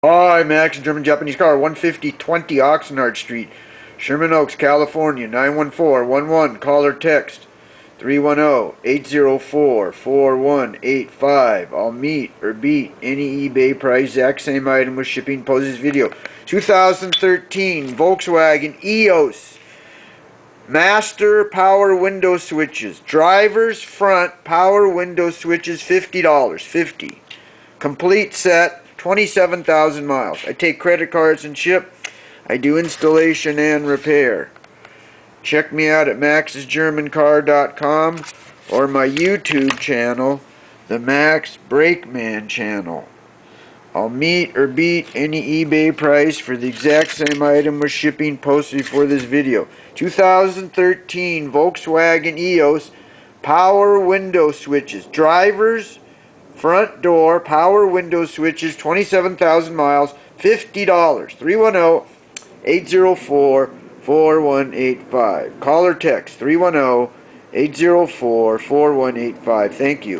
Hi, Max, German Japanese car, 15020 Oxnard Street, Sherman Oaks, California, 91411. Call or text 310-804-4185. I'll meet or beat any eBay price, exact same item with shipping. Pause this video. 2013 Volkswagen EOS Master Power Window Switches. Driver's front power window switches, $50. 50. Complete set, 27,000 miles. I take credit cards and ship. I do installation and repair. Check me out at maxsgermancar.com or my YouTube channel, the Max Brakeman channel. I'll meet or beat any eBay price for the exact same item with shipping posted before this video. 2013 Volkswagen EOS power window switches. Drivers front door power window switches, 27,000 miles, $50. 310-804-4185. Call or text 310-804-4185. Thank you.